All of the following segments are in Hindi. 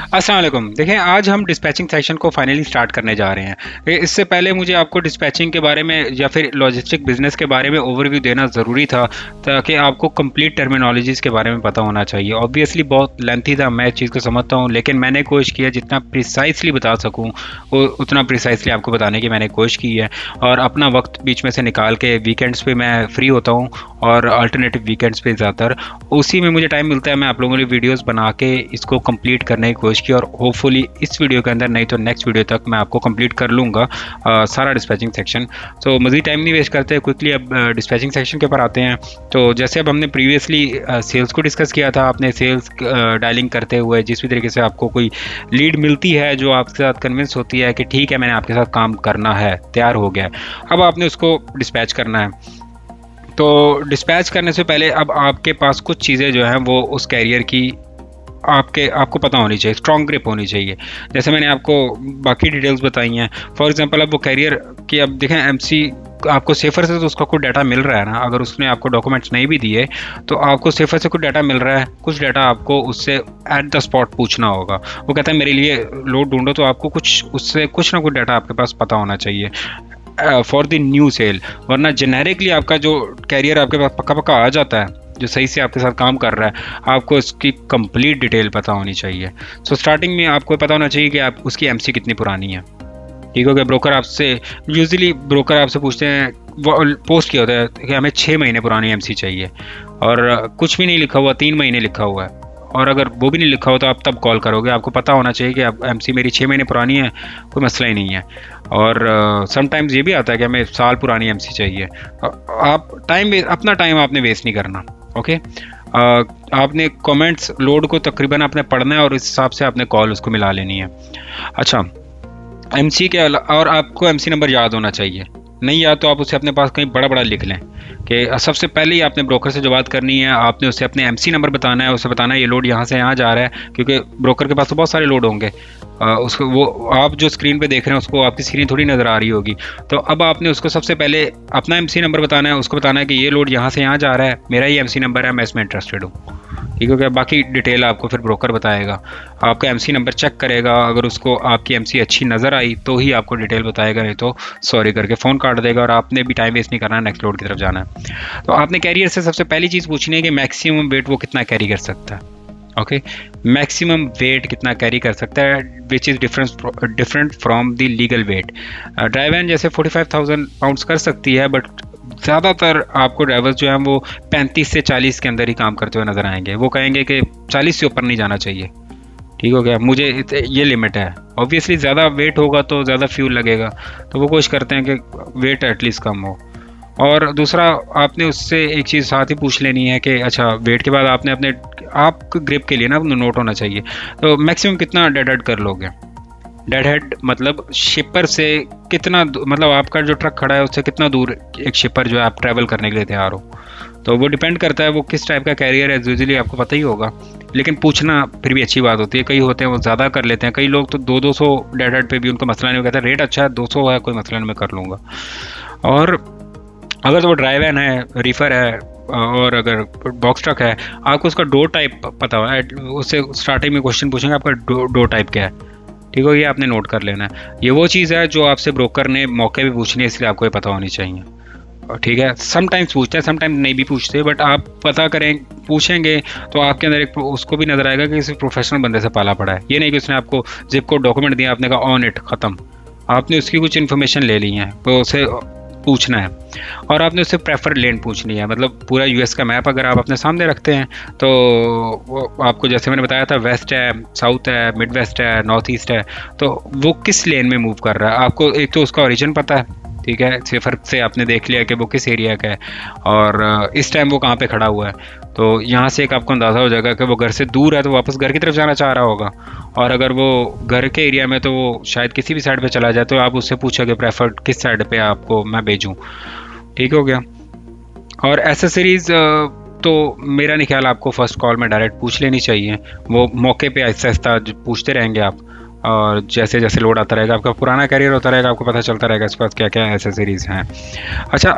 अस्सलाम वालेकुम। देखिए, आज हम डिस्पैचिंग सेक्शन को फाइनली स्टार्ट करने जा रहे हैं। इससे पहले मुझे आपको डिस्पैचिंग के बारे में या फिर लॉजिस्टिक बिजनेस के बारे में ओवरव्यू देना ज़रूरी था, ताकि आपको कंप्लीट टर्मिनोलॉजीज़ के बारे में पता होना चाहिए। ऑब्वियसली बहुत लेंथी था, मैं इस चीज़ को समझता हूँ, लेकिन मैंने कोशिश किया जितना प्रिसाइसली बता सकूँ वो उतना प्रिसाइसली आपको बताने की मैंने कोशिश की है। और अपना वक्त बीच में से निकाल के वीकेंड्स पे मैं फ्री होता हूँ, और अल्टरनेटिव वीकेंड्स पे ज़्यादातर उसी में मुझे टाइम मिलता है। मैं आप लोगों के लिए वीडियोस बना के इसको कंप्लीट करने की कोशिश की, और होपफुली इस वीडियो के अंदर, नहीं तो नेक्स्ट वीडियो तक मैं आपको कंप्लीट कर लूँगा सारा डिस्पैचिंग सेक्शन। तो मज़ीद टाइम नहीं वेस्ट करते, क्विकली अब डिस्पैचिंग सेक्शन के ऊपर आते हैं। तो जैसे अब हमने प्रीवियसली सेल्स को डिस्कस किया था, आपने सेल्स डायलिंग करते हुए जिस भी तरीके से आपको कोई लीड मिलती है जो आपके साथ कन्विंस होती है कि ठीक है मैंने आपके साथ काम करना है, तैयार हो गया है, अब आपने उसको डिस्पैच करना है। तो डिस्पैच करने से पहले अब आपके पास कुछ चीज़ें जो हैं वो उस कैरियर की आपको पता होनी चाहिए, स्ट्रॉन्ग ग्रिप होनी चाहिए। जैसे मैंने आपको बाकी डिटेल्स बताई हैं। फॉर एग्जांपल अब वो कैरियर की, अब देखें एमसी आपको सेफर से तो उसका कुछ डाटा मिल रहा है ना, अगर उसने आपको डॉक्यूमेंट्स नहीं भी दिए तो आपको सेफर से कुछ डाटा मिल रहा है, कुछ डाटा आपको उससे एट द स्पॉट पूछना होगा। वो कहता है मेरे लिए लोड ढूंढो, तो आपको कुछ उससे कुछ ना कुछ डाटा आपके पास पता होना चाहिए फॉर द न्यू सेल। वरना जेनेरिकली आपका जो कैरियर आपके पास पक्का पक्का आ जाता है, जो सही से आपके साथ काम कर रहा है, आपको इसकी कंप्लीट डिटेल पता होनी चाहिए। सो स्टार्टिंग में आपको पता होना चाहिए कि आप उसकी एमसी कितनी पुरानी है। ठीक हो गया। ब्रोकर आपसे यूजुअली ब्रोकर आपसे पूछते हैं, वो पोस्ट किया होता है कि हमें 6 महीने पुरानी एमसी चाहिए, और कुछ भी नहीं लिखा हुआ, 3 महीने लिखा हुआ है, और अगर वो भी नहीं लिखा हो तो आप तब कॉल करोगे। आपको पता होना चाहिए कि अब एमसी मेरी 6 महीने पुरानी है, कोई मसला ही नहीं है। और समटाइम्स ये भी आता है कि हमें साल पुरानी एमसी चाहिए। आप अपना टाइम आपने वेस्ट नहीं करना। ओके, आपने कमेंट्स लोड को तकरीबन आपने पढ़ना है, और इस हिसाब से आपने कॉल उसको मिला लेनी है। अच्छा, एमसी के और आपको एमसी नंबर याद होना चाहिए। नहीं याद तो आप उसे अपने पास कहीं बड़ा बड़ा लिख लें कि सबसे पहले ही आपने ब्रोकर से जो बात करनी है, आपने उसे अपने एमसी नंबर बताना है, उसे बताना है ये लोड यहाँ से यहाँ जा रहा है, क्योंकि ब्रोकर के पास तो बहुत सारे लोड होंगे। उसको वो आप जो स्क्रीन पे देख रहे हैं उसको आपकी स्क्रीन थोड़ी नज़र आ रही होगी। तो अब आपने उसको सबसे पहले अपना एमसी नंबर बताना है, उसको बताना है कि ये लोड यहाँ से यहाँ जा रहा है, मेरा ही एमसी नंबर है, मैं इसमें इंटरेस्टेड हूँ। ठीक हो गया। बाकी डिटेल आपको फिर ब्रोकर बताएगा, आपका एमसी नंबर चेक करेगा, अगर उसको आपकी एमसी अच्छी नज़र आई तो ही आपको डिटेल बताएगा, नहीं तो सॉरी करके फ़ोन काट देगा, और आपने भी टाइम वेस्ट नहीं करना है, नेक्स्ट लोड की तरफ जाना है। तो आपने कैरियर से सबसे पहली चीज़ पूछनी है कि मैक्सिमम वेट वो कितना कैरी कर सकता है। ओके, मैक्सिमम वेट कितना कैरी कर सकता है, which is different from the legal weight. Dry van जैसे 45,000 पाउंड्स कर सकती है, बट ज़्यादातर आपको ड्राइवर्स जो हैं वो 35 से 40 के अंदर ही काम करते हुए नज़र आएंगे। वो कहेंगे कि 40 से ऊपर नहीं जाना चाहिए। ठीक हो गया, मुझे ये लिमिट है। ऑब्वियसली ज़्यादा वेट होगा तो ज़्यादा फ्यूल लगेगा, तो वो कोशिश करते हैं कि वेट एटलीस्ट कम हो। और दूसरा, आपने उससे एक चीज़ साथ ही पूछ लेनी है कि अच्छा, वेट के बाद आपने अपने आप ग्रिप के लिए ना नोट होना चाहिए, तो मैक्सिमम कितना डेड हेड कर लोगे। डेड हेड मतलब शिपर से कितना मतलब आपका जो ट्रक खड़ा है उससे कितना दूर एक शिपर जो है आप ट्रैवल करने के लिए तैयार हो। तो वो डिपेंड करता है वो किस टाइप का कैरियर है, यूजुअली आपको पता ही होगा, लेकिन पूछना फिर भी अच्छी बात होती है। कई होते हैं वो ज़्यादा कर लेते हैं, कई लोग तो 200 डेड हेड पे भी उनको मसला नहीं, कहता रेट अच्छा है 200 है, कोई मसला नहीं, मैं कर लूँगा। और अगर तो वो ड्राई वैन है, रीफर है, और अगर बॉक्स ट्रक है, आपको उसका डोर टाइप पता है, उससे स्टार्टिंग में क्वेश्चन पूछेंगे आपका डोर टाइप क्या है। ठीक हो, ये आपने नोट कर लेना है। ये वो चीज़ है जो आपसे ब्रोकर ने मौके पे पूछनी है, इसलिए आपको ये पता होनी चाहिए। ठीक है, समटाइम्स पूछते हैं, समटाइम्स नहीं भी पूछते, बट आप पता करें, पूछेंगे तो आपके अंदर एक उसको भी नजर आएगा कि किसी प्रोफेशनल बंदे से पाला पड़ा है। ये नहीं कि उसने आपको जिप कोड डॉक्यूमेंट दिया, आपने कहा ऑन इट ख़त्म। आपने उसकी कुछ इन्फॉर्मेशन ले ली है तो उसे पूछना है, और आपने उससे प्रेफर लेन पूछनी है। मतलब पूरा यूएस का मैप अगर आप अपने सामने रखते हैं तो वो आपको, जैसे मैंने बताया था, वेस्ट है, साउथ है, मिड वेस्ट है, नॉर्थ ईस्ट है, तो वो किस लेन में मूव कर रहा है आपको एक तो उसका ओरिजिन पता है। ठीक है, सेफर से आपने देख लिया कि वो किस एरिया का है, और इस टाइम वो कहाँ पे खड़ा हुआ है, तो यहाँ से एक आपको अंदाज़ा हो जाएगा कि वो घर से दूर है तो वापस घर की तरफ जाना चाह रहा होगा, और अगर वो घर के एरिया में तो वो शायद किसी भी साइड पे चला जाए, तो आप उससे पूछोगे प्रेफर्ड किस साइड पे आपको मैं भेजूँ। ठीक हो गया। और एसेसरीज़ तो मेरा नहीं ख्याल आपको फ़र्स्ट कॉल में डायरेक्ट पूछ लेनी चाहिए, वो मौके पे आहिस्ता आहिस्ता पूछते रहेंगे आप, और जैसे जैसे लोड आता रहेगा, आपका पुराना कैरियर होता रहेगा, आपको पता चलता रहेगा इसके पास क्या क्या एसेसरीज़ हैं। अच्छा,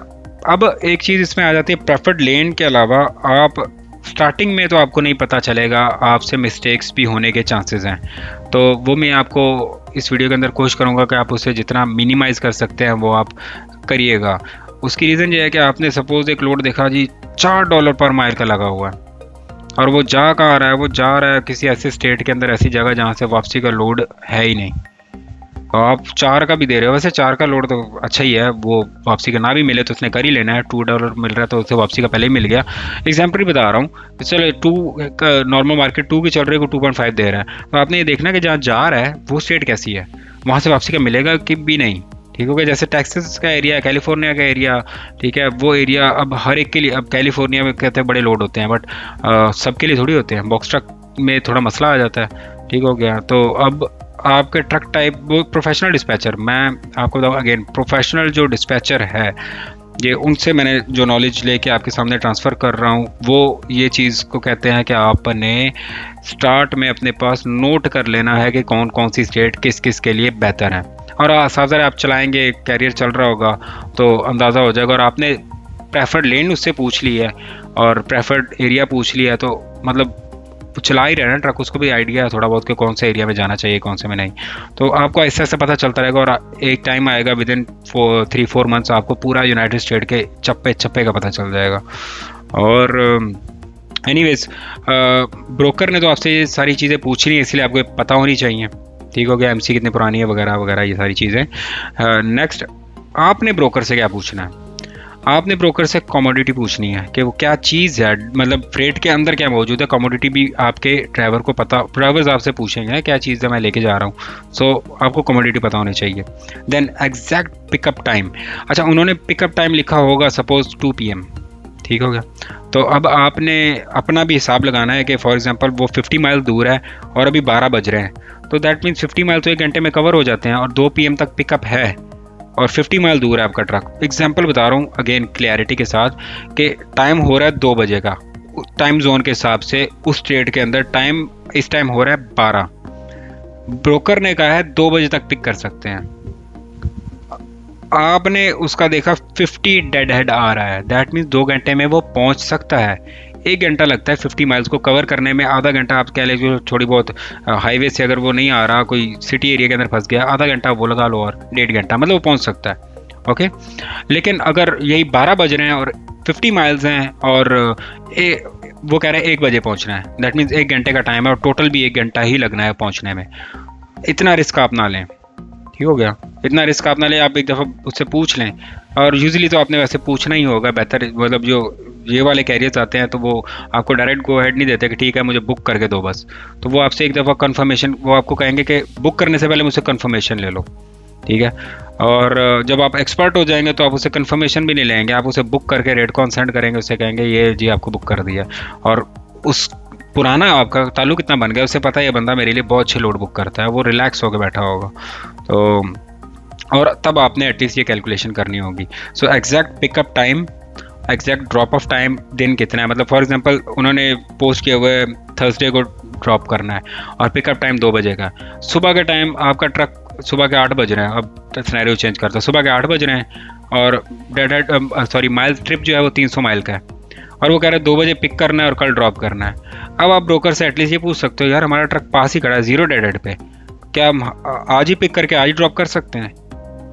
अब एक चीज़ इसमें आ जाती है, प्रेफर्ड लेन के अलावा आप स्टार्टिंग में तो आपको नहीं पता चलेगा, आपसे मिस्टेक्स भी होने के चांसेस हैं, तो वो मैं आपको इस वीडियो के अंदर कोशिश करूँगा कि आप उसे जितना मिनिमाइज़ कर सकते हैं वो आप करिएगा। उसकी रीज़न ये है कि आपने सपोज़ एक लोड देखा जी $4 पर माइल का लगा हुआ है, और वो जा कहाँ रहा है, वो जा रहा है किसी ऐसे स्टेट के अंदर, ऐसी जगह जहाँ से वापसी का लोड है ही नहीं। तो आप 4 का भी दे रहे हो, वैसे 4 का लोड तो अच्छा ही है, वो वापसी का ना भी मिले तो उसने कर ही लेना है, $2 मिल रहा है तो उसे वापसी का पहले ही मिल गया। एग्जाम्पल बता रहा हूँ, चलो 2 नॉर्मल मार्केट 2 की चल रही है, को 2.5 दे रहा है, तो आपने ये देखना कि जहाँ जा रहा है वो स्टेट कैसी है, वहाँ से वापसी का मिलेगा कि भी नहीं। ठीक हो गया। जैसे टेक्सास का एरिया है, कैलिफोर्निया का एरिया, ठीक है, वो एरिया अब हर एक के लिए, अब कैलिफोर्निया में कहते हैं बड़े लोड होते हैं, बट सबके लिए थोड़ी होते हैं, बॉक्स ट्रक में थोड़ा मसला आ जाता है। ठीक हो गया। तो अब आपके ट्रक टाइप, वो प्रोफेशनल डिस्पैचर, मैं आपको बताऊँ अगेन, प्रोफेशनल जो डिस्पैचर है, ये उनसे मैंने जो नॉलेज लेके आपके सामने ट्रांसफ़र कर रहा हूँ, वो ये चीज़ को कहते हैं कि आपने स्टार्ट में अपने पास नोट कर लेना है कि कौन कौन सी स्टेट किस किस के लिए बेहतर है, और साथ आप चलाएंगे, कैरियर चल रहा होगा तो अंदाज़ा हो जाएगा, और आपने प्रेफर्ड लेन उससे पूछ ली है और प्रेफर्ड एरिया पूछ लिया है, तो मतलब चला ही रहना ट्रक, उसको भी आइडिया है थोड़ा बहुत कि कौन से एरिया में जाना चाहिए, कौन से में नहीं। तो आपको ऐसे ऐसे पता चलता रहेगा, और एक टाइम आएगा विद इन 3-4 मंथ्स आपको पूरा यूनाइटेड स्टेट के चप्पे चप्पे का पता चल जाएगा। और एनीवेज, ब्रोकर ने तो आपसे ये सारी चीज़ें पूछी नहीं, इसलिए आपको पता होनी चाहिए। ठीक हो गया। एमसी कितनी पुरानी है वगैरह वगैरह, ये सारी चीज़ें। नेक्स्ट, आपने ब्रोकर से क्या पूछना है? आपने ब्रोकर से कमोडिटी पूछनी है कि वो क्या चीज़ है, मतलब फ्रेट के अंदर क्या मौजूद है। कमोडिटी भी आपके ड्राइवर को पता, ड्राइवर्स आपसे पूछेंगे क्या चीज़ है मैं लेके जा रहा हूँ, सो आपको कमोडिटी पता होनी चाहिए। देन एग्जैक्ट पिकअप टाइम, अच्छा उन्होंने पिकअप टाइम लिखा होगा सपोज 2 PM, ठीक हो गया। तो अब आपने अपना भी हिसाब लगाना है कि फॉर एग्जांपल वो 50 माइल दूर है और अभी 12 बज रहे हैं, तो दैट मीन्स 50 माइल तो 1 घंटे में कवर हो जाते हैं, और 2 PM तक पिकअप है और 50 माइल दूर है आपका ट्रक। एग्जाम्पल बता रहा हूँ अगेन क्लियरिटी के साथ कि टाइम हो रहा है 2 बजे का, टाइम जोन के हिसाब से उस स्टेट के अंदर टाइम इस टाइम हो रहा है 12, ब्रोकर ने कहा है 2 बजे तक पिक कर सकते हैं, आपने उसका देखा 50 डेड हेड आ रहा है, दैट मीन्स 2 घंटे में वो पहुंच सकता है। 1 घंटा लगता है 50 माइल्स को कवर करने में, आधा घंटा आप कह लीजिए थोड़ी बहुत हाईवे से अगर वो नहीं आ रहा, कोई सिटी एरिया के अंदर फंस गया, आधा घंटा वो लगा लो और 1.5 घंटा, मतलब वो पहुंच सकता है। ओके, लेकिन अगर यही 12 बज रहे हैं और 50 माइल्स हैं और वो कह रहे हैं 1 बजे पहुंचना है, दैट मीन्स 1 घंटे का टाइम है और टोटल भी 1 घंटा ही लगना है पहुंचने में। इतना रिस्क आप ना लें। ठीक हो गया। इतना रिस्क आप ना लें, आप एक दफ़ा उससे पूछ लें, और यूजुअली तो आपने वैसे पूछना ही होगा बेहतर, मतलब जो ये वाले कैरियर्स आते हैं तो वो आपको डायरेक्ट गो हेड नहीं देते कि ठीक है मुझे बुक करके दो बस, तो वो आपसे एक दफ़ा कंफर्मेशन, वो आपको कहेंगे कि बुक करने से पहले मुझसे कंफर्मेशन ले लो। ठीक है। और जब आप एक्सपर्ट हो जाएंगे तो आप उससे कंफर्मेशन भी नहीं लेंगे, आप उसे बुक करके रेट कॉन सेंड करेंगे, उससे कहेंगे ये जी आपको बुक कर दिया, और उस पुराना आपका ताल्लुक कितना बन गया, उससे पता है ये बंदा मेरे लिए बहुत अच्छी लोड बुक करता है, वो रिलैक्स होकर बैठा होगा। तो और तब आपने एटलीस्ट ये कैलकुलेशन करनी होगी। So exact pickup time, exact drop off time दिन कितना है, मतलब फॉर एग्जांपल उन्होंने पोस्ट किए हुए थर्सडे को ड्रॉप करना है और पिकअप टाइम 2 बजे का, सुबह के टाइम आपका ट्रक सुबह के 8 बज रहे हैं, अब सिनेरियो चेंज करता है, सुबह के 8 बज रहे हैं और माइल ट्रिप जो है वो 300 माइल का है, और वो कह रहे हैं 2 बजे पिक करना है और कल ड्रॉप करना है। अब आप ब्रोकर से एटलीस्ट ये पूछ सकते हो, यार हमारा ट्रक पास ही खड़ा है 0 डेड हेड पे, क्या हम आज ही पिक करके आज ही ड्रॉप कर सकते हैं?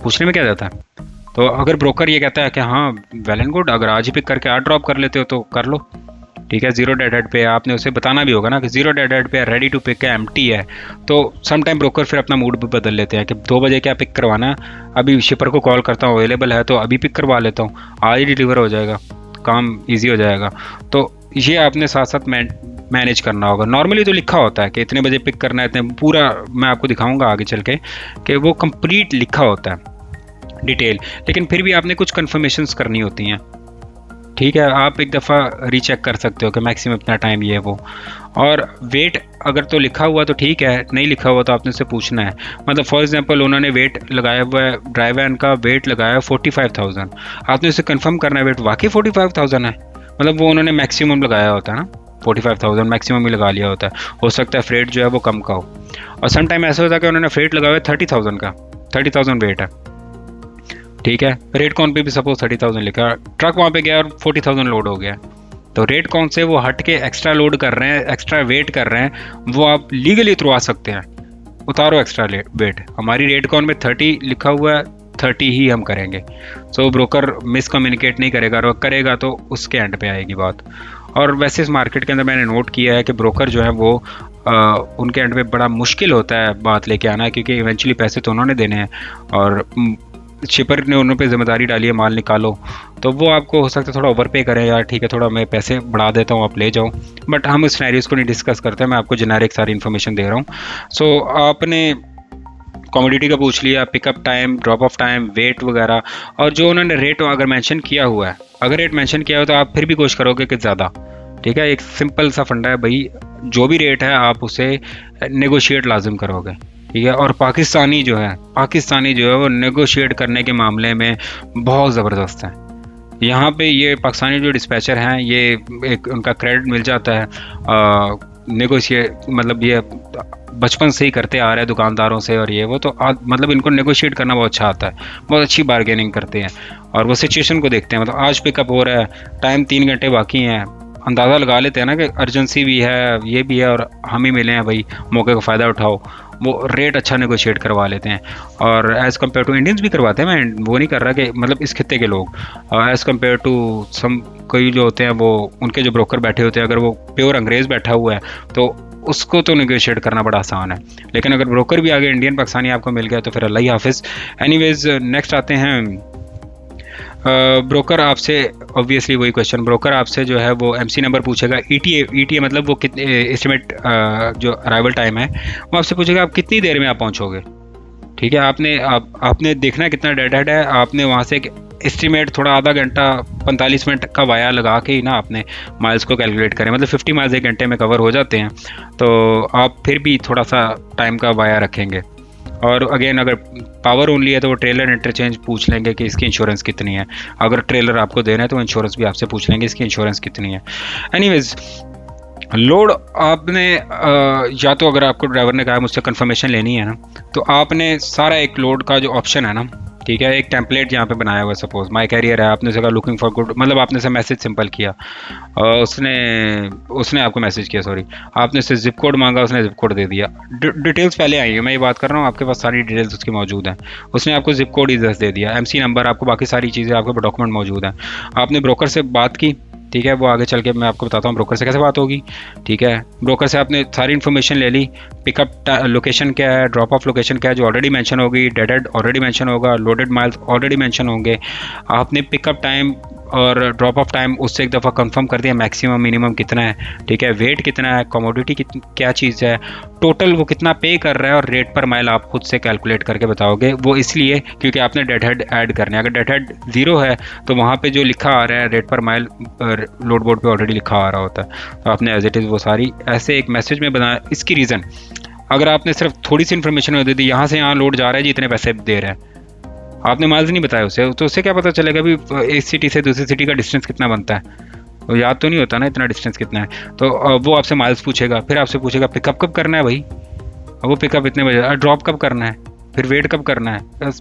पूछने में क्या जाता है। तो अगर ब्रोकर ये कहता है कि हाँ वेल एंड गुड, अगर आज ही पिक करके आज ड्रॉप कर लेते हो तो कर लो, ठीक है। 0 डेड हेड पे आपने उसे बताना भी होगा ना कि 0 डेड हेड पे रेडी टू पिक है, एम्प्टी है, तो सम टाइम ब्रोकर फिर अपना मूड भी बदल लेते हैं कि 2 बजे क्या पिक करवाना, अभी शिपर को कॉल करता हूँ अवेलेबल है तो अभी पिक करवा लेता हूँ, आज ही डिलीवर हो जाएगा, काम ईजी हो जाएगा। तो ये आपने साथ साथ मैनेज करना होगा। नॉर्मली तो लिखा होता है कि इतने बजे पिक करना है, इतने पूरा मैं आपको दिखाऊंगा आगे चल के कि वो कंप्लीट लिखा होता है डिटेल, लेकिन फिर भी आपने कुछ कन्फर्मेशंस करनी होती हैं। ठीक है, आप एक दफ़ा रीचेक कर सकते हो कि मैक्सिमम इतना टाइम ये है वो, और वेट अगर तो लिखा हुआ तो ठीक है, नहीं लिखा हुआ तो आपने उससे पूछना है। मतलब फॉर एग्जांपल उन्होंने वेट लगाया हुआ है, ड्राइव वैन का वेट लगाया 45,000, आपने उसे कंफर्म करना है वेट वाकई 45,000 है, मतलब वो उन्होंने मैक्सिमम लगाया होता है ना, 45,000 मैक्सिमम ही लगा लिया होता है, हो सकता है फ्रेट जो है वो कम का हो, और सम टाइम ऐसा होता है कि उन्होंने फ्रेट लगाया है 30,000 का, 30,000 वेट है, ठीक है। रेट कॉन पे भी सपोज 30,000 लिखा, ट्रक वहाँ पे गया और 40,000 लोड हो गया, तो रेट कौन से वो हट के एक्स्ट्रा लोड कर रहे हैं, एक्स्ट्रा वेट कर रहे हैं, वो आप लीगली उतरवा सकते हैं। उतारो एक्स्ट्रा वेट, हमारी रेट कौन में 30 लिखा हुआ है, 30 ही हम करेंगे। सो ब्रोकर मिस कम्युनिकेट नहीं करेगा, और करेगा तो उसके एंड पे आएगी बात। और वैसे इस मार्केट के अंदर मैंने नोट किया है कि ब्रोकर जो है वो उनके एंड पे बड़ा मुश्किल होता है बात लेके आना, क्योंकि इवेंचुअली पैसे तो उन्होंने देने हैं, और शिपर ने उन पे जिम्मेदारी डाली है माल निकालो, तो वो आपको हो सकता है थोड़ा ओवर पे करें, यार ठीक है थोड़ा मैं पैसे बढ़ा देता हूँ आप ले जाओ। बट हम इस सिनेरियोस को नहीं डिस्कस करते, मैं आपको जेनेरिक सारी इन्फॉर्मेशन दे रहा हूँ। सो आपने कमोडिटी का पूछ लिया, pickup time, drop off time, weight वगैरह, और जो उन्होंने रेट अगर मेंशन किया हुआ है, अगर रेट मेंशन किया हो तो आप फिर भी कोशिश करोगे कि ज़्यादा, ठीक है। एक सिंपल सा फंडा है भाई, जो भी रेट है आप उसे नेगोशिएट लाजिम करोगे, ठीक है। और पाकिस्तानी जो है वो नेगोशिएट करने के मामले में बहुत ज़बरदस्त है। यहाँ पे ये पाकिस्तानी जो डिस्पैचर हैं, ये एक उनका क्रेडिट मिल जाता है नेगोशिएट, मतलब ये बचपन से ही करते आ रहे हैं दुकानदारों से, और ये वो तो मतलब इनको नेगोशिएट करना बहुत अच्छा आता है, बहुत अच्छी बार्गेनिंग करते हैं, और वो सिचुएशन को देखते हैं। मतलब आज पिकअप हो रहा है, टाइम 3 घंटे बाकी हैं, अंदाज़ा लगा लेते हैं ना कि अर्जेंसी भी है, ये भी है, और हम ही मिले हैं भाई, मौके का फ़ायदा उठाओ, वो रेट अच्छा नेगोशिएट करवा लेते हैं। और एज़ कम्पेयर टू इंडियंस भी करवाते हैं, मैं वो नहीं कर रहा कि मतलब इस खित्ते के लोग, एज़ कम्पेयर टू सम कई जो होते हैं वो उनके जो ब्रोकर बैठे होते हैं, अगर वो प्योर अंग्रेज़ बैठा हुआ है तो उसको तो नेगोशिएट करना बड़ा आसान है, लेकिन अगर ब्रोकर भी आगे इंडियन पाकिस्तानी आपको मिल गया तो फिर अल्लाह ही हाफिज़। एनीवेज नेक्स्ट आते हैं, ब्रोकर आपसे ऑब्वियसली वही क्वेश्चन, ब्रोकर आपसे जो है वो एमसी नंबर पूछेगा, ईटीए मतलब वो कितने एस्टिमेट जो अराइवल टाइम है वो आपसे पूछेगा आप कितनी देर में आप पहुंचोगे, ठीक है। आपने देखना है कितना डेड हेड है, आपने वहाँ से एक एस्टिमेट थोड़ा आधा घंटा 45 मिनट का वाया लगा के ही ना आपने माइल्स को कैलकुलेट करें, मतलब 50 माइल्स 1 घंटे में कवर हो जाते हैं, तो आप फिर भी थोड़ा सा टाइम का वाया रखेंगे। और अगेन अगर पावर ओनली है तो वो ट्रेलर इंटरचेंज पूछ लेंगे कि इसकी इंश्योरेंस कितनी है, अगर ट्रेलर आपको देना है तो इंश्योरेंस भी आपसे पूछ लेंगे इसकी इंश्योरेंस कितनी है। एनीवेज लोड आपने या तो अगर आपको ड्राइवर ने कहा मुझसे कंफर्मेशन लेनी है ना, तो आपने सारा एक लोड का जो ऑप्शन है ना, ठीक है, एक टेम्पलेट यहाँ पे बनाया हुआ है, सपोज माय कैरियर है, आपने जगह लुकिंग फॉर गुड, मतलब आपने से मैसेज सिंपल किया, उसने आपको मैसेज किया, सॉरी, आपने उससे जिप कोड मांगा, उसने जिप कोड दे दिया, डिटेल्स पहले आई है, मैं ये बात कर रहा हूँ, आपके पास सारी डिटेल्स उसकी मौजूद हैं, उसने आपको जिप कोड ही दे दिया, एमसी नंबर, आपको बाकी सारी चीज़ें, आपके डॉक्यूमेंट मौजूद हैं, आपने ब्रोकर से बात की, ठीक है, वो आगे चल के मैं आपको बताता हूँ ब्रोकर से कैसे बात होगी, ठीक है। ब्रोकर से आपने सारी इन्फॉर्मेशन ले ली, पिकअप लोकेशन क्या है, ड्रॉप ऑफ लोकेशन क्या है जो ऑलरेडी मेंशन होगी, डेड हेड ऑलरेडी मेंशन होगा, लोडेड माइल्स ऑलरेडी मेंशन होंगे, आपने पिकअप टाइम और ड्रॉप ऑफ टाइम उससे एक दफ़ा कंफर्म कर दिया, मैक्सिमम मिनिमम कितना है, ठीक है, वेट कितना है, कमोडिटी क्या चीज़ है, टोटल वो कितना पे कर रहा है, और रेट पर माइल आप खुद से कैलकुलेट करके बताओगे, वो इसलिए क्योंकि आपने डेड हेड ऐड करने हैं, अगर डेड हेड 0 है तो वहाँ पे जो लिखा आ रहा है rate per mile load board पे ऑलरेडी लिखा आ रहा होता है, तो आपने एज इट इज़ वो सारी ऐसे एक मैसेज में बनाया। इसकी रीज़न अगर आपने सिर्फ थोड़ी सी इन्फॉर्मेशन दे दी, यहाँ से यहाँ लोड जा रहा है जी, इतने पैसे दे रहे हैं, आपने माइल्स नहीं बताया उसे, तो उससे क्या पता चलेगा भी एक सिटी से दूसरी सिटी का डिस्टेंस कितना बनता है, वो याद तो नहीं होता ना इतना डिस्टेंस कितना है, तो वो आपसे माइल्स पूछेगा, फिर आपसे पूछेगा पिकअप कब करना है भाई, वो पिकअप इतने बजे, ड्रॉप कब करना है, फिर वेट कब करना है,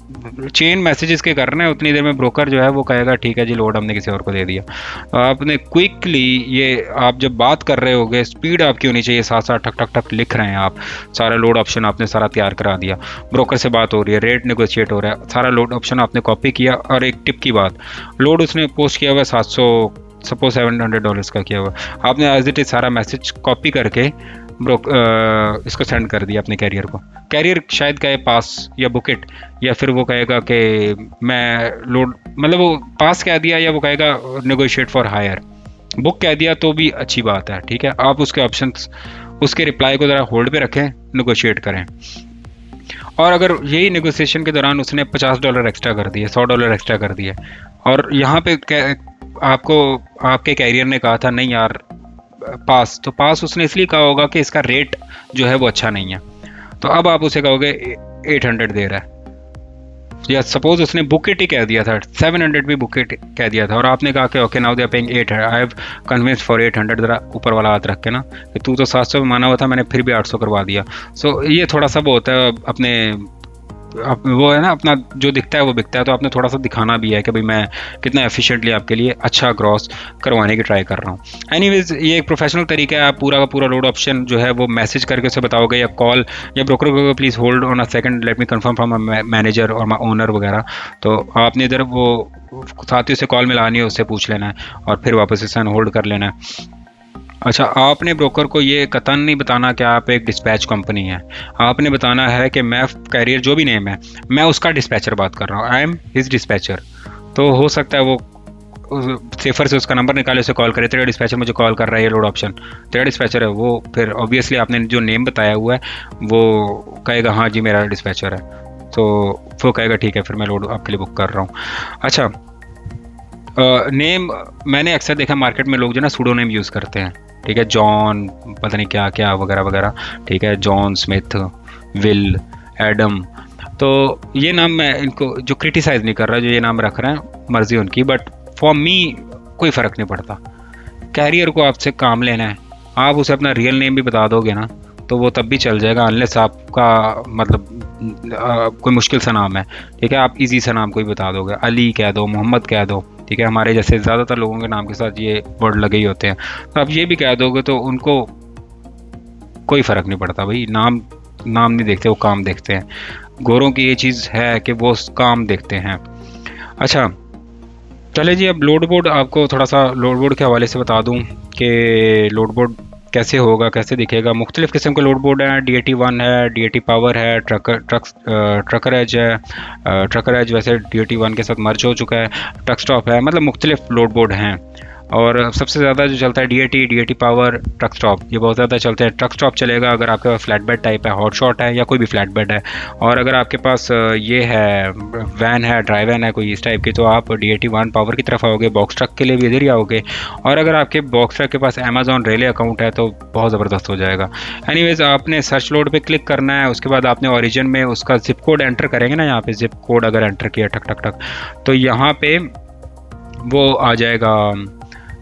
चेन मैसेजेस के करना है, उतनी देर में ब्रोकर जो है वो कहेगा ठीक है जी लोड हमने किसी और को दे दिया। तो आपने क्विकली, ये आप जब बात कर रहे होगे स्पीड आपकी होनी चाहिए, साथ साथ ठक ठक ठक लिख रहे हैं आप, सारा लोड ऑप्शन आपने सारा तैयार करा दिया, ब्रोकर से बात हो रही है, रेट नेगोशिएट हो रहा है, सारा लोड ऑप्शन आपने कॉपी किया। और एक टिप की बात, लोड उसने पोस्ट किया हुआ 700 सपोज $700 का किया हुआ, आपने एज इट इज सारा मैसेज कॉपी करके इसको सेंड कर दिया अपने कैरियर को, कैरियर शायद कहे पास या बुकेट, या फिर वो कहेगा कि मैं लोड, मतलब वो पास कह दिया, या वो कहेगा नेगोशिएट फॉर हायर, बुक कह दिया तो भी अच्छी बात है, ठीक है। आप उसके ऑप्शंस, उसके रिप्लाई को ज़रा होल्ड पे रखें, नेगोशिएट करें। और अगर यही नेगोशिएशन के दौरान उसने $50 एक्स्ट्रा कर दिए, $100 एक्स्ट्रा कर दिए, और यहाँ पे आपको आपके कैरियर ने कहा था नहीं यार पास, तो पास उसने इसलिए कहा होगा कि इसका रेट जो है वो अच्छा नहीं है, तो अब आप उसे कहोगे 800 दे रहा है, या सपोज उसने बुकेट ही कह दिया था, 700 भी बुकेट कह दिया था, और आपने कहा कि okay now they are paying 800, I have convinced for 800, ज़रा ऊपर वाला हाथ रख के ना कि तू तो 700 में माना हुआ था, मैंने फिर भी 800 करवा दिया। सो ये थोड़ा सा वो होता है अपने वो है ना, अपना जो दिखता है वो बिकता है, तो आपने थोड़ा सा दिखाना भी है कि भाई मैं कितना एफिशिएंटली आपके लिए अच्छा ग्रॉस करवाने की ट्राई कर रहा हूँ। एनीवेज, ये एक प्रोफेशनल तरीका है। आप पूरा का पूरा लोड ऑप्शन जो है वो मैसेज करके उसे बताओगे, या कॉल, या ब्रोकर को please hold on a second, let me confirm from manager और माई ओनर वगैरह। तो आपने इधर वो साथियों से कॉल मिलानी है, उससे पूछ लेना है और फिर वापस इसे होल्ड कर लेना है। अच्छा, आपने ब्रोकर को ये कतन नहीं बताना कि आप एक डिस्पैच कंपनी है। आपने बताना है कि मैं कैरियर जो भी नेम है, मैं उसका डिस्पैचर बात कर रहा हूँ, आई एम हिज डिस्पैचर। तो हो सकता है वो सेफर से उसका नंबर निकाले, उसे कॉल करे, तेरा डिस्पैचर मुझे कॉल कर रहा है, ये लोड ऑप्शन तेरा डिस्पैचर है। वो फिर ऑब्वियसली आपने जो नेम बताया हुआ है वो कहेगा हाँ जी मेरा डिस्पैचर है, तो वो कहेगा ठीक है फिर मैं लोड आपके लिए बुक कर रहा हूँ। अच्छा, नेम मैंने अक्सर देखा मार्केट में लोग जो ना सूडो नेम यूज़ करते हैं, ठीक है, जॉन पता नहीं क्या क्या वगैरह वगैरह, ठीक है, जॉन स्मिथ, विल, एडम। तो ये नाम मैं इनको जो क्रिटिसाइज़ नहीं कर रहा, जो ये नाम रख रहे हैं मर्जी उनकी, बट फॉर मी कोई फ़र्क नहीं पड़ता। कैरियर को आपसे काम लेना है, आप उसे अपना रियल नेम भी बता दोगे ना तो वो तब भी चल जाएगा, अनलेस आपका मतलब कोई मुश्किल सा नाम है, ठीक है, आप इजी सा नाम कोई बता दोगे, अली कह दो, मोहम्मद कह दो, ठीक है, हमारे जैसे ज़्यादातर लोगों के नाम के साथ ये वर्ड लगे ही होते हैं। तो आप ये भी कह दोगे तो उनको कोई फ़र्क नहीं पड़ता भाई। नाम नाम नहीं देखते, वो काम देखते हैं। गोरों की ये चीज़ है कि वो काम देखते हैं। अच्छा, चले जी, अब लोड बोर्ड आपको थोड़ा सा लोड बोर्ड के हवाले से बता दूं कि लोड बोर्ड कैसे होगा, कैसे दिखेगा। मुख्तलिफ़ किस्म के लोड बोर्ड हैं, DAT1 है, DAT पावर है, ट्रकर एज है। ट्रकर एज वैसे DAT1 के साथ मर्ज हो चुका है। ट्रक स्टॉप है, मतलब मुख्तलिफ़ लोड बोर्ड हैं। और सबसे ज़्यादा जो चलता है DAT पावर, ट्रक स्टॉप, ये बहुत ज़्यादा चलते हैं। ट्रक स्टॉप चलेगा अगर आपके पास फ्लैट बेड टाइप है, हॉट शॉट है, या कोई भी फ्लैट बेड है। और अगर आपके पास ये है वैन है, ड्राई वैन है कोई इस टाइप की, तो आप DAT1 पावर की तरफ आओगे। बॉक्स ट्रक के लिए भी इधर ही आओगे। और अगर आपके बॉक्स ट्रक के पास अमेजॉन रेले अकाउंट है तो बहुत ज़बरदस्त हो जाएगा। एनीवेज, आपने सर्च लोड पे क्लिक करना है, उसके बाद आपने ओरिजिन में उसका जिप कोड एंटर करेंगे ना, यहाँ पे जिप कोड अगर एंटर किया टक टक टक, तो यहाँ पे वो आ जाएगा,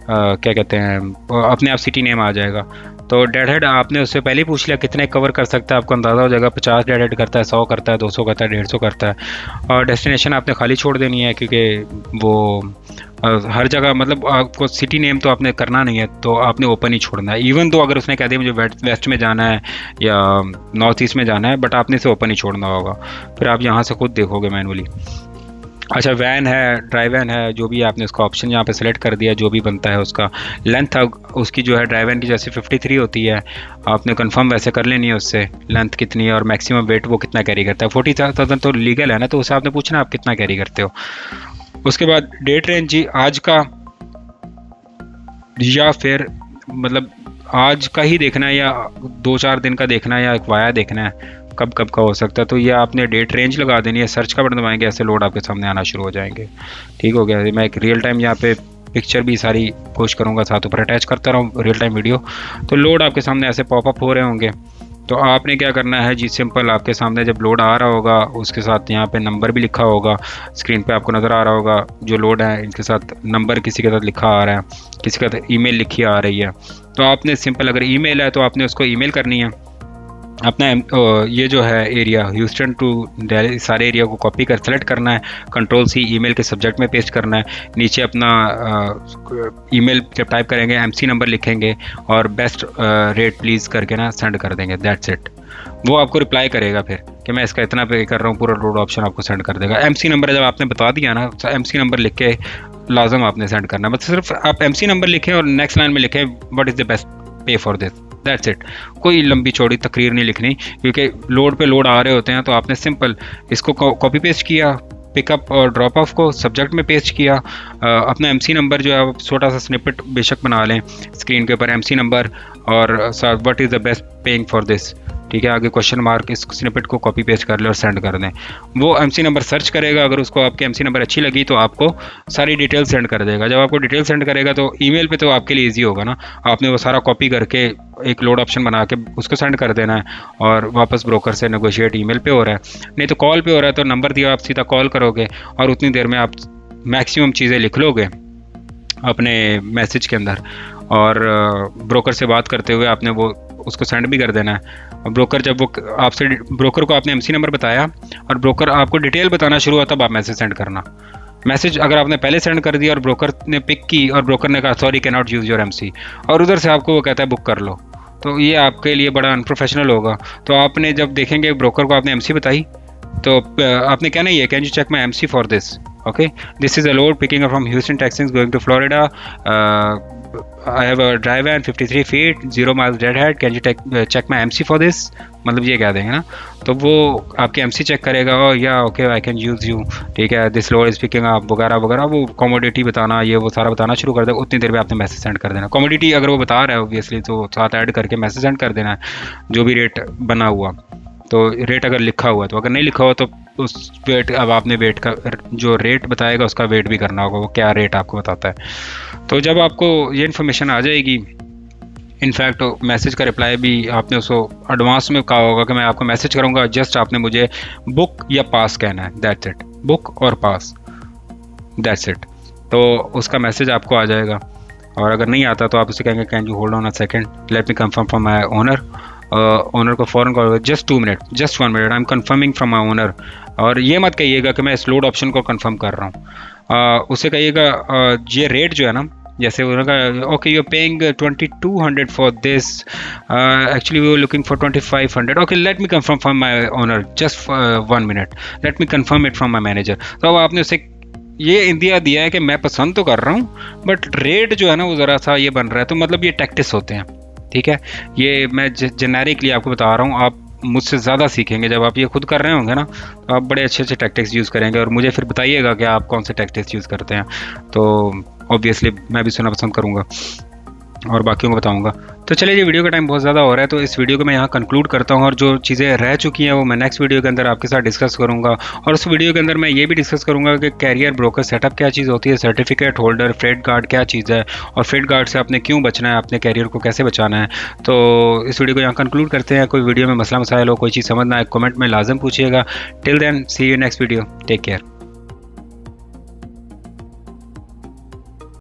क्या कहते हैं, अपने आप सिटी नेम आ जाएगा। तो डेड हेड आपने उससे पहले ही पूछ लिया कितने कवर कर सकता है, आपको अंदाज़ा हो जाएगा। 50 डेड हेड करता है, 100 करता है, 200 करता है, 150 करता है। और डेस्टिनेशन आपने खाली छोड़ देनी है, क्योंकि वो हर जगह, मतलब आपको सिटी नेम तो आपने करना नहीं है, तो आपने ओपन ही छोड़ना है। इवन तो अगर उसने कह दिया मुझे वेस्ट में जाना है या नॉर्थ ईस्ट में जाना है, बट आपने इसे ओपन ही छोड़ना होगा। फिर आप यहाँ से खुद देखोगे मैनुअली। अच्छा, वैन है, ड्राई वैन है, जो भी आपने उसका ऑप्शन यहाँ पे सेलेक्ट कर दिया, जो भी बनता है उसका लेंथ उसकी जो है ड्राई वैन की जैसे 53 होती है, आपने कंफर्म वैसे कर लेनी है उससे लेंथ कितनी है, और मैक्सिमम वेट वो कितना कैरी करता है। 40,000 तो लीगल है ना, तो उससे आपने पूछना आप कितना कैरी करते हो। उसके बाद डेट रेंज जी, आज का या फिर मतलब आज का ही देखना है, या 2-4 दिन का देखना है, या एक वाया देखना है, कब कब का हो सकता है। तो ये आपने डेट रेंज लगा देनी है, सर्च का बटन दबाएंगे, ऐसे लोड आपके सामने आना शुरू हो जाएंगे। ठीक हो गया। मैं एक रियल टाइम यहाँ पे पिक्चर भी सारी कोशिश करूँगा साथ ऊपर अटैच करता रहूँ, रियल टाइम वीडियो। तो लोड आपके सामने ऐसे पॉपअप हो रहे होंगे। तो आपने क्या करना है जी, सिंपल, आपके सामने जब लोड आ रहा होगा उसके साथ यहाँ पे नंबर भी लिखा होगा, स्क्रीन पे आपको नज़र आ रहा होगा। जो लोड है इनके साथ नंबर किसी के साथ लिखा आ रहा है, किसी के साथ ईमेल लिखी आ रही है। तो आपने सिंपल, अगर ईमेल है तो आपने उसको ईमेल करनी है अपना ये जो है एरिया ह्यूस्टन टू दिल्ली, सारे एरिया को कॉपी कर सेलेक्ट करना है, कंट्रोल-C ईमेल के सब्जेक्ट में पेस्ट करना है। नीचे अपना ईमेल जब टाइप करेंगे MC नंबर लिखेंगे और बेस्ट रेट प्लीज़ करके ना सेंड कर देंगे, दैट्स इट। वो आपको रिप्लाई करेगा फिर कि मैं इसका इतना पे कर रहा हूँ, पूरा लोड ऑप्शन आपको सेंड कर देगा। MC नंबर जब आपने बता दिया ना, MC नंबर लिख के लाजम आपने सेंड करना है। मतलब सिर्फ आप MC नंबर लिखें और नेक्स्ट लाइन में लिखें व्हाट इज़ द बेस्ट पे फॉर दिस, दैट्स इट। कोई लंबी चौड़ी तकरीर नहीं लिखनी, क्योंकि लोड पे लोड आ रहे होते हैं। तो आपने सिंपल इसको कॉपी पेस्ट किया, पिकअप और ड्रॉप ऑफ को सब्जेक्ट में पेस्ट किया, अपना MC नंबर जो है छोटा सा स्निपेट बेशक बना लें स्क्रीन के ऊपर, MC नंबर और what is the best paying for this, ठीक है, आगे क्वेश्चन मार्क, इस स्निपेट को कॉपी पेस्ट कर ले और सेंड कर दें। वो MC नंबर सर्च करेगा, अगर उसको आपकी MC नंबर अच्छी लगी तो आपको सारी डिटेल सेंड कर देगा। जब आपको डिटेल सेंड करेगा तो ईमेल पे तो आपके लिए इजी होगा ना, आपने वो सारा कॉपी करके एक लोड ऑप्शन बना के उसको सेंड कर देना है और वापस ब्रोकर से नेगोशिएट ईमेल पे हो रहा है। नहीं तो कॉल पे हो रहा है, तो नंबर दिया आप सीधा कॉल करोगे और उतनी देर में आप मैक्सिमम चीज़ें लिख लोगे अपने मैसेज के अंदर, और ब्रोकर से बात करते हुए आपने वो उसको सेंड भी कर देना है। और ब्रोकर जब वो आपसे, ब्रोकर को आपने MC नंबर बताया और ब्रोकर आपको डिटेल बताना शुरू हुआ, तब आप मैसेज सेंड करना। मैसेज अगर आपने पहले सेंड कर दिया और ब्रोकर ने पिक की और ब्रोकर ने कहा sorry can not use your MC, और उधर से आपको वो कहता है बुक कर लो, तो ये आपके लिए बड़ा अनप्रोफेशनल होगा। तो आपने जब देखेंगे ब्रोकर को आपने एमसी बताई, तो आपने कहना ही है can you check my MC for this, okay this is a load picking up from Houston Texas going to Florida, I have a drive and 53 feet 0 miles dead head, can you check my MC for this, मतलब ये कह देंगे ना, तो वो आपके एमसी चेक करेगा और या okay I can use you, ठीक है this load is picking up वगैरह वगैरह, वो कमोडिटी बताना ये वो सारा बताना शुरू कर देगा। उतनी देर में आपने मैसेज सेंड कर देना। कमोडिटी अगर वो बता रहा है ऑब्वियसली तो साथ ऐड करके मैसेज सेंड कर देना है, जो भी रेट बना हुआ, तो रेट अगर लिखा हुआ है, तो अगर नहीं लिखा हुआ तो उस वेट, अब आपने वेट का जो रेट बताएगा उसका वेट भी करना होगा, वो क्या रेट आपको बताता है। तो जब आपको ये इन्फॉर्मेशन आ जाएगी, इनफैक्ट मैसेज का रिप्लाई भी आपने उसको एडवांस में कहा होगा कि मैं आपको मैसेज करूंगा, जस्ट आपने मुझे बुक या पास कहना है, दैट्स इट, बुक और पास, दैट्स इट, तो उसका मैसेज आपको आ जाएगा। और अगर नहीं आता तो आप उसे कहेंगे can you hold on a second, let me confirm from my owner, owner को फ़ौरन call, just 2 minute, just 1 minute, I am confirming from my owner. और ये मत कहिएगा कि मैं इस लोड ऑप्शन को कंफर्म कर रहा हूँ, उसे कहिएगा ये रेट जो है ना, जैसे उन्होंने okay you are paying 2200 for this, actually we were looking for 2500, okay let me confirm from my owner, just 1 minute, let me confirm it from my manager. तो अब आपने उसे ये इंदिया दिया है कि मैं पसंद तो कर रहा हूँ बट रेट जो है ना वो ज़रा सा ये बन रहा है, तो मतलब ये टैक्टिस होते हैं, ठीक है, ये मैं जेनेरिकली आपको बता रहा हूँ, आप मुझसे ज़्यादा सीखेंगे जब आप ये खुद कर रहे होंगे ना, तो आप बड़े अच्छे अच्छे टैक्टिक्स यूज़ करेंगे और मुझे फिर बताइएगा कि आप कौन से टैक्टिक्स यूज़ करते हैं, तो ऑब्वियसली मैं भी सुनना पसंद करूँगा और बाकियों को बताऊंगा। तो चलिए, ये वीडियो का टाइम बहुत ज़्यादा हो रहा है, तो इस वीडियो को मैं यहाँ कंक्लूड करता हूँ और जो चीज़ें रह चुकी हैं वो मैं नेक्स्ट वीडियो के अंदर आपके साथ डिस्कस करूँगा। और उस वीडियो के अंदर मैं ये भी डिस्कस करूँगा कि कैरियर ब्रोकर सेटअप क्या चीज़ होती है, सर्टिफिकेट होल्डर, फ्रेट गार्ड क्या चीज़ है और फ्रेट गार्ड से आपने क्यों बचना है, अपने कैरियर को कैसे बचाना है। तो इस वीडियो को यहाँ कंक्लूड करते हैं। कोई वीडियो में मसला मसाइल हो, कोई चीज़ समझ ना आए, कमेंट में लाजम पूछिएगा। Till then see you next video, take care.